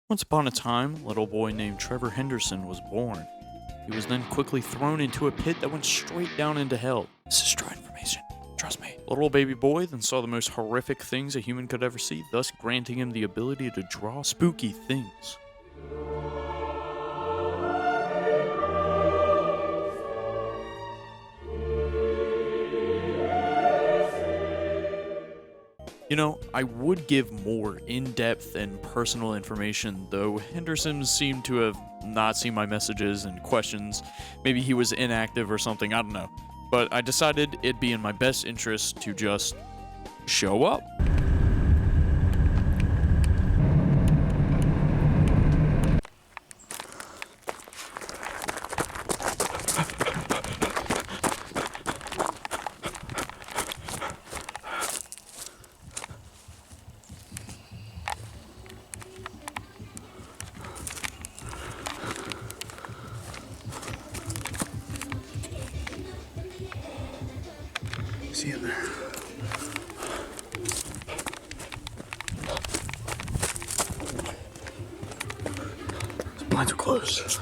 Once upon a time, a little boy named Trevor Henderson was born. He was then quickly thrown into a pit that went straight down into hell. This is true information. Trust me. The little baby boy then saw the most horrific things a human could ever see, thus granting him the ability to draw spooky things. You know, I would give more in-depth and personal information, though Henderson seemed to have not seen my messages and questions. Maybe he was inactive or something, I don't know. But I decided it'd be in my best interest to just show up. See in there. The blinds are closed.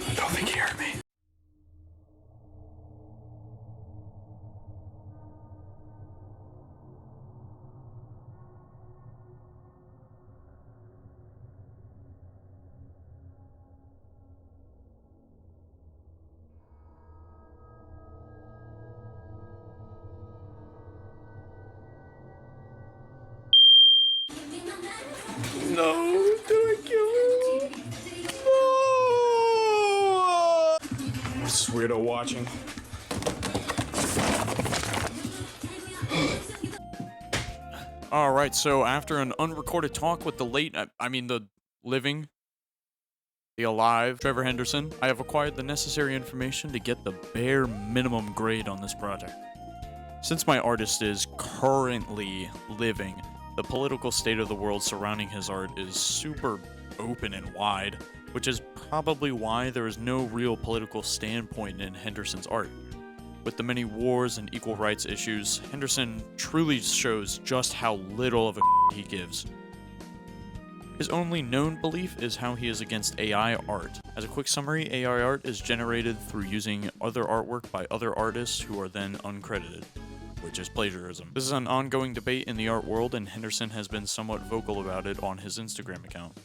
I don't think he heard me. No, do I kill him? No! What's this weirdo watching? Alright, so after an unrecorded talk with the the living, the alive Trevor Henderson, I have acquired the necessary information to get the bare minimum grade on this project. Since my artist is currently living, the political state of the world surrounding his art is super open and wide, which is probably why there is no real political standpoint in Henderson's art. With the many wars and equal rights issues, Henderson truly shows just how little of a he gives. His only known belief is how he is against AI art. As a quick summary, AI art is generated through using other artwork by other artists who are then uncredited, which is plagiarism. This is an ongoing debate in the art world, and Henderson has been somewhat vocal about it on his Instagram account.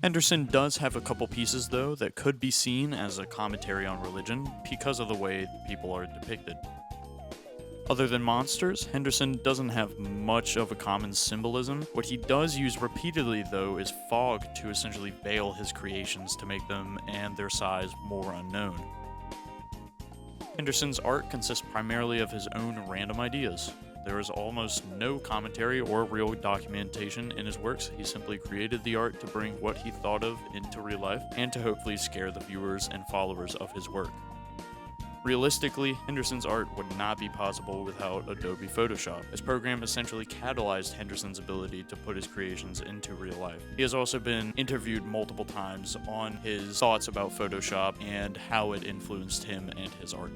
Henderson does have a couple pieces, though, that could be seen as a commentary on religion because of the way people are depicted. Other than monsters, Henderson doesn't have much of a common symbolism. What he does use repeatedly, though, is fog to essentially veil his creations to make them and their size more unknown. Henderson's art consists primarily of his own random ideas. There is almost no commentary or real documentation in his works. He simply created the art to bring what he thought of into real life and to hopefully scare the viewers and followers of his work. Realistically, Henderson's art would not be possible without Adobe Photoshop. This program essentially catalyzed Henderson's ability to put his creations into real life. He has also been interviewed multiple times on his thoughts about Photoshop and how it influenced him and his art.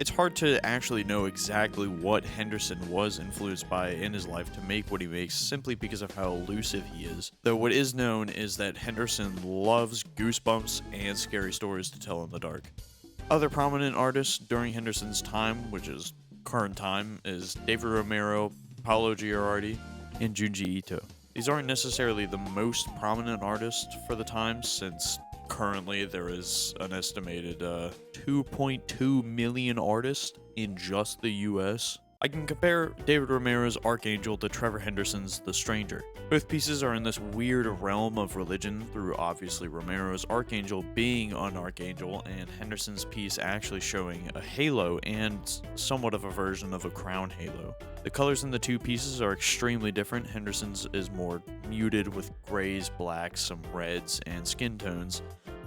It's hard to actually know exactly what Henderson was influenced by in his life to make what he makes simply because of how elusive he is. Though what is known is that Henderson loves goosebumps and scary stories to tell in the dark. Other prominent artists during Henderson's time, which is current time, is David Romero, Paolo Girardi, and Junji Ito. These aren't necessarily the most prominent artists for the time, since currently there is an estimated 2.2 million artists in just the US. I can compare David Romero's Archangel to Trevor Henderson's The Stranger. Both pieces are in this weird realm of religion through obviously Romero's Archangel being an archangel and Henderson's piece actually showing a halo and somewhat of a version of a crown halo. The colors in the two pieces are extremely different. Henderson's is more muted with grays, blacks, some reds, and skin tones,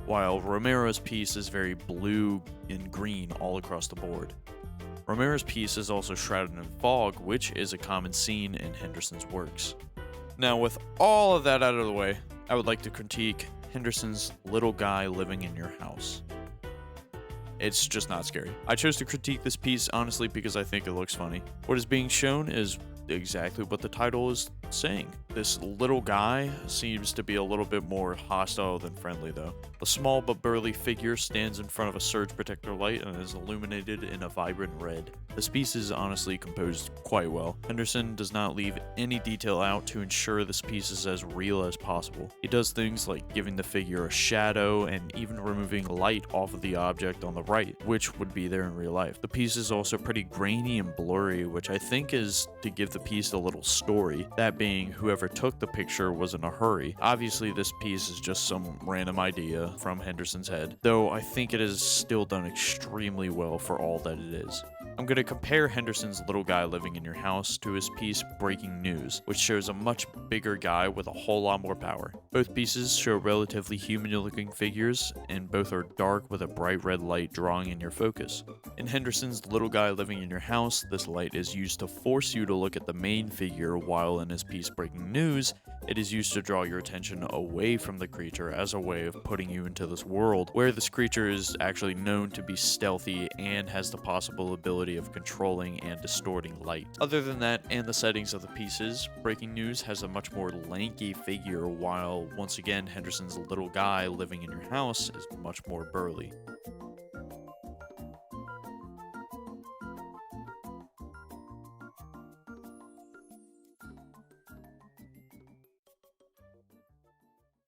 while Romero's piece is very blue and green all across the board. Romero's piece is also shrouded in fog, which is a common scene in Henderson's works. Now, with all of that out of the way, I would like to critique Henderson's Little Guy Living in Your House. It's just not scary. I chose to critique this piece honestly because I think it looks funny. What is being shown is exactly what the title is saying. This little guy seems to be a little bit more hostile than friendly though. A small but burly figure stands in front of a surge protector light and is illuminated in a vibrant red. This piece is honestly composed quite well. Henderson does not leave any detail out to ensure this piece is as real as possible. He does things like giving the figure a shadow and even removing light off of the object on the right, which would be there in real life. The piece is also pretty grainy and blurry, which I think is to give the piece a little story, that being whoever took the picture was in a hurry. Obviously this piece is just some random idea from Henderson's head, though I think it is still done extremely well for all that it is. I'm going to compare Henderson's Little Guy Living in Your House to his piece Breaking News, which shows a much bigger guy with a whole lot more power. Both pieces show relatively human-looking figures, and both are dark with a bright red light drawing in your focus. In Henderson's Little Guy Living in Your House, this light is used to force you to look at the main figure, while in his piece Breaking News, it is used to draw your attention away from the creature as a way of putting you into this world where this creature is actually known to be stealthy and has the possible ability of controlling and distorting light. Other than that and the settings of the pieces, Breaking News has a much more lanky figure, while once again Henderson's Little Guy Living in Your House is much more burly.